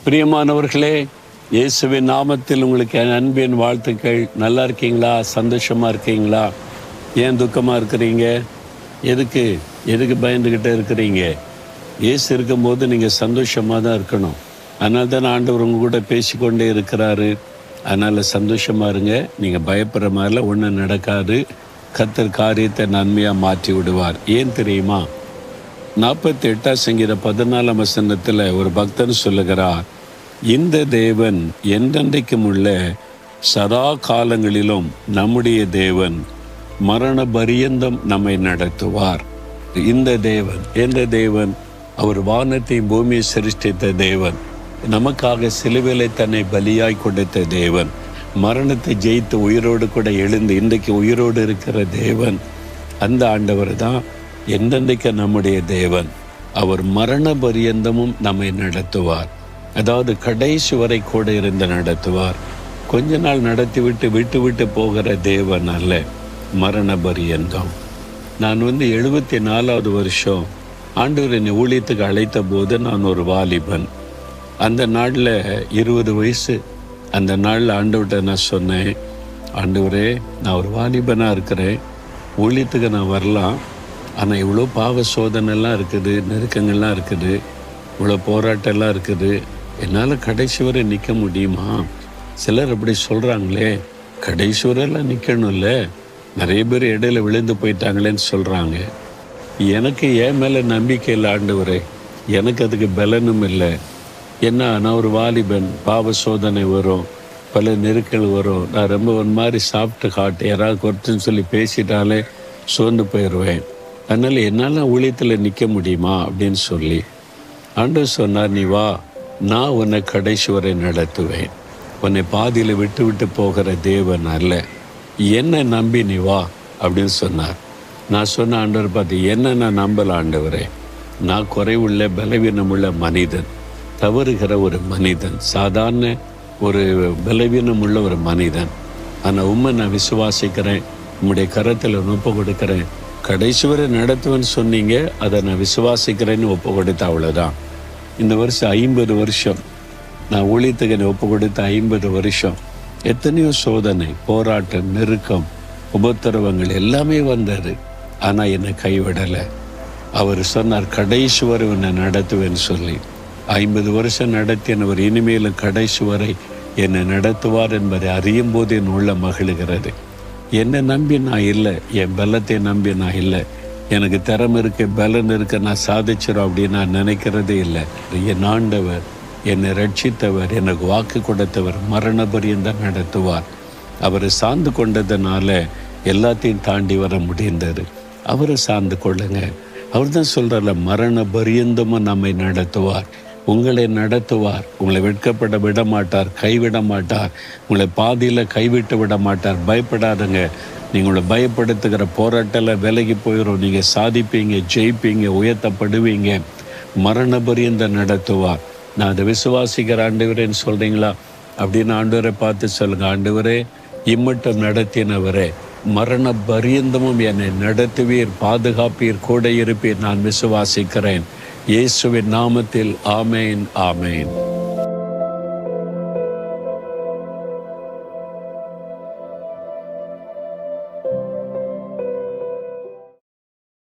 பிரியமானவர்களே, இயேசுவின் நாமத்தில் உங்களுக்கு என் அன்பின் வாழ்த்துக்கள். நல்லா இருக்கீங்களா? சந்தோஷமா இருக்கீங்களா? ஏன் துக்கமா இருக்கிறீங்க? எதுக்கு எதுக்கு பயந்துக்கிட்டே இருக்கிறீங்க? இயேசு இருக்கும்போது நீங்கள் சந்தோஷமாக தான் இருக்கணும். அதனால தான் ஆண்டவர் உங்க கூட பேசிக்கொண்டே இருக்கிறாரு. அதனால் சந்தோஷமாக இருங்க. நீங்கள் பயப்படுற மாதிரிலாம் ஒன்றும் நடக்காது. கர்த்தர் காரியத்தை நன்மையாக மாற்றி விடுவார். ஏன் தெரியுமா? 48 சங்கீத 14 வசனத்தில் ஒரு பக்தர் சொல்லுகிறார், இந்த தேவன் என்றென்றைக்கும் உள்ள சதா காலங்களிலும் நம்முடைய தேவன் மரண பரியந்தம் நம்மை நடத்துவார். இந்த தேவன் எந்த தேவன்? அவர் வானத்தை பூமியை சிருஷ்டித்த தேவன், நமக்காக சிலுவையிலே தன்னை பலியாய் கொடுத்த தேவன், மரணத்தை ஜெயித்து உயிரோடு கூட எழுந்து இன்றைக்கு உயிரோடு இருக்கிற தேவன். அந்த ஆண்டவர் தான் என்றென்றைக்கு நம்முடைய தேவன். அவர் மரண பரியந்தமும் நம்மை நடத்துவார். அதாவது கடைசி வரை கூட இருந்து நடத்துவார். கொஞ்ச நாள் நடத்திவிட்டு விட்டு விட்டு போகிற தேவன் அல்ல, மரண பரியந்தம். நான் 74வது வருஷம் ஆண்டவர் என்னை ஊழியத்துக்கு அழைத்த போது நான் ஒரு வாலிபன். அந்த நாளில் 20 வயசு. அந்த நாளில் ஆண்டவர்கிட்ட நான் சொன்னேன், ஆண்டவரே, நான் ஒரு வாலிபனாக இருக்கிறேன், ஊழியத்துக்கு நான் வரலாம், ஆனால் இவ்வளோ பாவ சோதனைலாம் இருக்குது, நெருக்கங்கள்லாம் இருக்குது, இவ்வளோ போராட்டம்லாம் இருக்குது, என்னால் கடைசி வரை நிற்க முடியுமா? சிலர் அப்படி சொல்கிறாங்களே, கடைசி வரைலாம் நிற்கணும்ல, நிறைய பேர் இடையில விழுந்து போயிட்டாங்களேன்னு சொல்கிறாங்க. எனக்கு என் மேலே நம்பிக்கை இல்லை ஆண்டவரே, எனக்கு அதுக்கு பலனும் இல்லை. ஏன்னா நான் ஒரு வாலிபன், பாவ சோதனை வரும், பல நெருக்கல் வரும், நான் ரொம்ப ஒரு மாதிரி சாப்பிட்டு காட்டு யாராவது குறைச்சுன்னு சொல்லி பேசிட்டாலே சோர்ந்து போயிடுவேன். அதனால் என்னால் ஊழியத்தில் நிற்க முடியுமா அப்படின்னு சொல்லி ஆண்டவர் சொன்னார், நீ வா, நான் உன்னை கடைசி வரை நடத்துவேன். உன்னை பாதியில் விட்டு விட்டு போகிற தேவன் அல்ல, என்னை நம்பி நீ வா அப்படின்னு சொன்னார். நான் சொன்ன, ஆண்டவர் பார்த்து, என்ன நான் நம்பல ஆண்டவரே, நான் குறைவுள்ள பலவீனமுள்ள மனிதன், தவறுகிற ஒரு மனிதன், சாதாரண ஒரு பலவீனமுள்ள ஒரு மனிதன். ஆனால் உண்மை நான் விசுவாசிக்கிறேன், உம்முடைய கரத்தில் ஒப்பு கொடுக்குறேன், கடைசி வரை நடத்துவேன்னு சொன்னீங்க, அதை நான் விசுவாசிக்கிறேன்னு ஒப்பு கொடுத்த, அவ்வளோதான். இந்த வருஷம் 50 வருஷம் நான் ஊழியத்துக்கு என்னை ஒப்பு கொடுத்த 50 வருஷம் எத்தனையோ சோதனை, போராட்டம், நெருக்கம், உபத்திரவங்கள் எல்லாமே வந்தது. ஆனால் என்னை கைவிடலை. அவர் சொன்னார், கடைசி வரை உன்னை நடத்துவேன்னு சொல்லி 50 வருஷம் நடத்தினவர் இனிமேலும் கடைசி வரை என்னை நடத்துவார் என்பதை அறியும் போது என் உள்ள மகிழுகிறது. என்னை நம்பி நான் இல்லை, என் பலத்தை நம்பி நான் இல்லை, எனக்கு திறமை இருக்க, பலன் இருக்க, நான் சாதிச்சிடும் அப்படின்னு நான் நினைக்கிறதே இல்லை. என் ஆண்டவர், என்னை ரட்சித்தவர், எனக்கு வாக்கு கொடுத்தவர் மரண பரியந்தம் நடத்துவார். அவரை சார்ந்து கொண்டதுனால எல்லாத்தையும் தாண்டி வர முடிந்தது. அவரை சார்ந்து கொள்ளுங்க. அவர் தான் சொல்கிறார்ல, மரண பரியந்தமும் நம்மை நடத்துவார், உங்களை நடத்துவார், உங்களை வெட்கப்பட விட மாட்டார், கைவிட மாட்டார், உங்களை பாதியில் கைவிட்டு விட மாட்டார். பயப்படாதுங்க. நீங்களை பயப்படுத்துகிற போராட்டத்தில் விலகி போயிடும். நீங்கள் சாதிப்பீங்க, ஜெயிப்பீங்க, உயர்த்தப்படுவீங்க. மரண பரியந்தம் நடத்துவார். நான் அதை விசுவாசிக்கிற ஆண்டவரேன்னு சொல்கிறீங்களா? அப்படின்னு ஆண்டவரை பார்த்து சொல்லுங்கள், ஆண்டவரே, இம்மட்டும் நடத்தினவரே, மரண பரியந்தமும் என்னை நடத்துவீர், பாதுகாப்பீர், கூட இருப்பீர், நான் விசுவாசிக்கிறேன். இயேசுவின் நாமத்தில் ஆமேன், ஆமேன்.